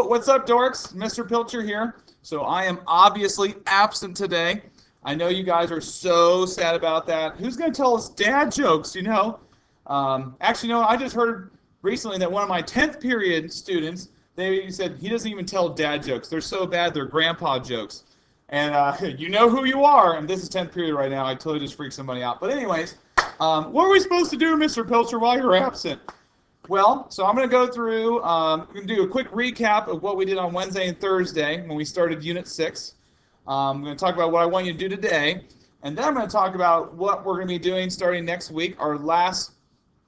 what's up, dorks? Mr. Pilcher here. So I am obviously absent today. I know you guys are so sad about that. Who's going to tell us dad jokes, you know? Actually, no, I just heard recently that one of my 10th period students, they said he doesn't even tell dad jokes. They're so bad, they're grandpa jokes. And you know who you are. And this is 10th period right now. I totally just freaked somebody out. But anyways, what are we supposed to do, Mr. Pilcher, while you're absent? Well, so I'm going to go through, I'm going to do a quick recap of what we did on Wednesday and Thursday when we started Unit 6. I'm going to talk about what I want you to do today, and then I'm going to talk about what we're going to be doing starting next week, our last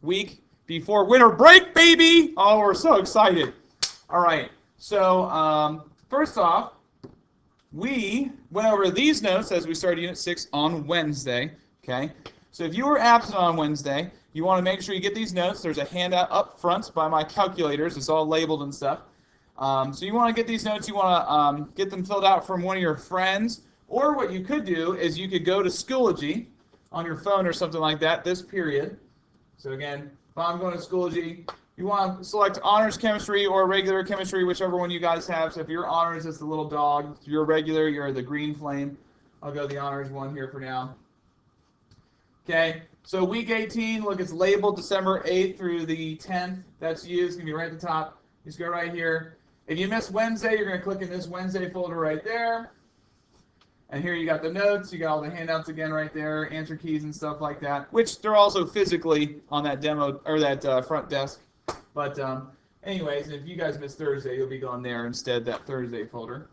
week before winter break, baby! Oh, we're so excited. All right, so first off, we went over these notes as we started Unit 6 on Wednesday, okay? So if you were absent on Wednesday, you want to make sure you get these notes. There's a handout up front by my calculators. It's all labeled and stuff. So you want to get these notes. You want to get them filled out from one of your friends. Or what you could do is you could go to Schoology on your phone or something like that this period. So again, if I'm going to Schoology, you want to select honors chemistry or regular chemistry, whichever one you guys have. So if your honors is the little dog, if you're regular, you're the green flame. I'll go the honors one here for now. Okay, so week 18, look, it's labeled December 8th through the 10th. That's you. It's going to be right at the top. Just go right here. If you miss Wednesday, you're going to click in this Wednesday folder right there. And here you got the notes. You got all the handouts again right there, answer keys and stuff like that, which they're also physically on that demo or that front desk. But anyways, if you guys miss Thursday, you'll be going there instead, that Thursday folder.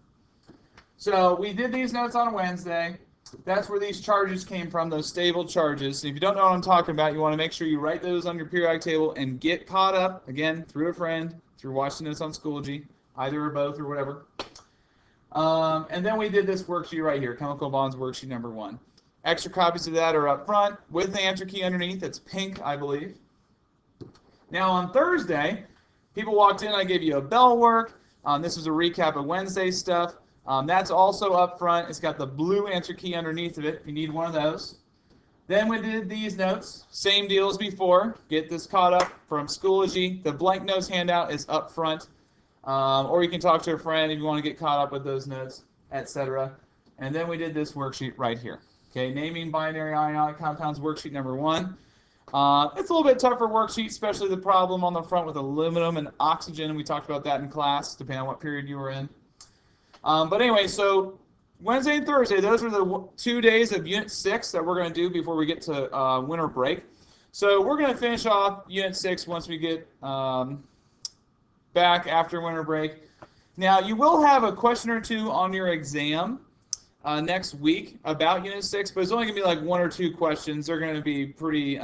So we did these notes on Wednesday. That's where these charges came from, those stable charges. If you don't know what I'm talking about, you want to make sure you write those on your periodic table and get caught up, again, through a friend, through watching this on Schoology, either or both or whatever. And then we did this worksheet right here, Chemical Bonds worksheet number 1. Extra copies of that are up front with the answer key underneath. It's pink, I believe. Now on Thursday, people walked in, I gave you a bell work. This was a recap of Wednesday stuff. That's also up front. It's got the blue answer key underneath of it if you need one of those. Then we did these notes. Same deal as before. Get this caught up from Schoology. The blank notes handout is up front. Or you can talk to a friend if you want to get caught up with those notes, etc. And then we did this worksheet right here. Okay, naming binary ionic compounds worksheet number 1. It's a little bit tougher worksheet, especially the problem on the front with aluminum and oxygen. We talked about that in class, depending on what period you were in. But anyway, so Wednesday and Thursday, those are the 2 days of Unit 6 that we're going to do before we get to winter break. So we're going to finish off Unit 6 once we get back after winter break. Now, you will have a question or two on your exam next week about Unit 6, but it's only going to be like 1 or 2 questions. They're going to be pretty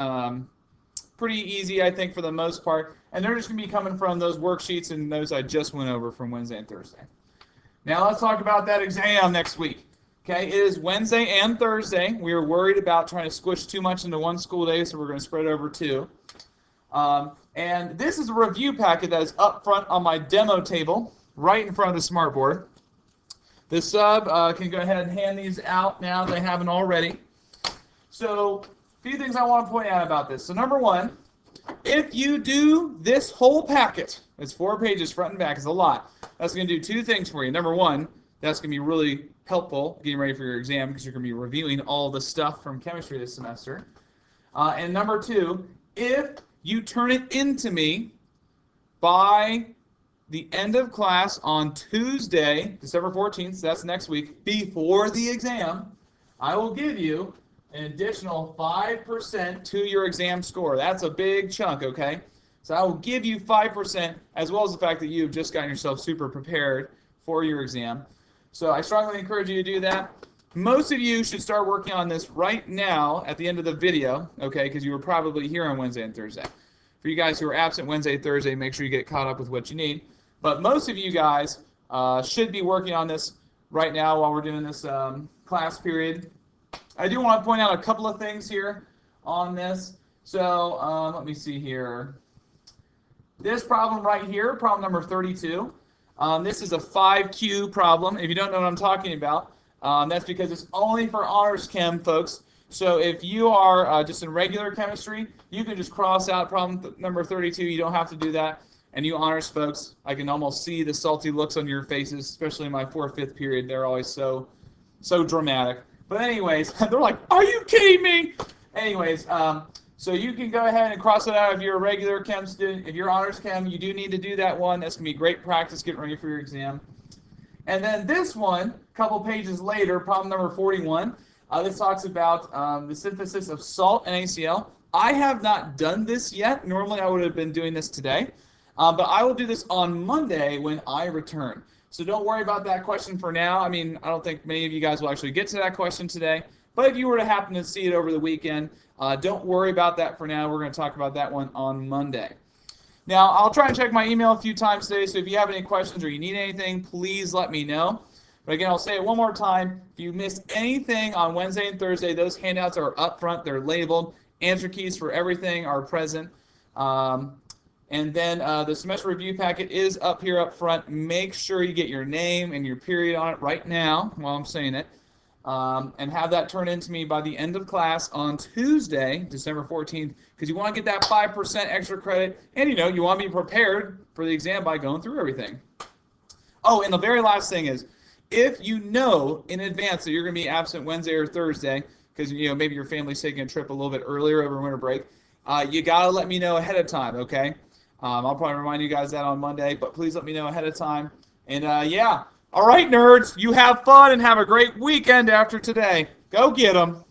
easy, I think, for the most part. And they're just going to be coming from those worksheets and those I just went over from Wednesday and Thursday. Now let's talk about that exam next week. Okay, it is Wednesday and Thursday. We are worried about trying to squish too much into one school day, so we're going to spread it over 2. And this is a review packet that is up front on my demo table, right in front of the smartboard. The sub can go ahead and hand these out now if they haven't already. So, a few things I want to point out about this. So, number 1, if you do this whole packet, it's 4 pages front and back, it's a lot. That's going to do 2 things for you. Number 1, that's going to be really helpful getting ready for your exam because you're going to be reviewing all the stuff from chemistry this semester. And number 2, if you turn it into me by the end of class on Tuesday, December 14th, so that's next week, before the exam, I will give you an additional 5% to your exam score. That's a big chunk, okay? So I will give you 5%, as well as the fact that you've just gotten yourself super prepared for your exam. So I strongly encourage you to do that. Most of you should start working on this right now at the end of the video, okay, because you were probably here on Wednesday and Thursday. For you guys who are absent Wednesday, Thursday, make sure you get caught up with what you need. But most of you guys should be working on this right now while we're doing this class period. I do want to point out a couple of things here on this. So let me see here. This problem right here, problem number 32, this is a 5Q problem. If you don't know what I'm talking about, that's because it's only for honors chem, folks. So if you are just in regular chemistry, you can just cross out problem number 32. You don't have to do that. And you honors folks, I can almost see the salty looks on your faces, especially in my 4th, 5th period. They're always so dramatic. But anyways, they're like, are you kidding me? Anyways, so you can go ahead and cross it out if you're a regular chem student. If you're honors chem, you do need to do that one. That's going to be great practice getting ready for your exam. And then this one, a couple pages later, problem number 41, this talks about the synthesis of salt and NaCl. I have not done this yet. Normally I would have been doing this today. But I will do this on Monday when I return. So don't worry about that question for now. I mean, I don't think many of you guys will actually get to that question today. But if you were to happen to see it over the weekend, don't worry about that for now. We're going to talk about that one on Monday. Now, I'll try and check my email a few times today, so if you have any questions or you need anything, please let me know. But again, I'll say it one more time. If you missed anything on Wednesday and Thursday, those handouts are up front. They're labeled. Answer keys for everything are present. And then the semester review packet is up here up front. Make sure you get your name and your period on it right now while I'm saying it. And have that turned in to me by the end of class on Tuesday, December 14th, because you want to get that 5% extra credit. And, you want to be prepared for the exam by going through everything. Oh, and the very last thing is, if you know in advance that you're going to be absent Wednesday or Thursday, because, maybe your family's taking a trip a little bit earlier over winter break, you got to let me know ahead of time, okay? I'll probably remind you guys that on Monday, but please let me know ahead of time. And yeah, all right, nerds, you have fun and have a great weekend after today. Go get them.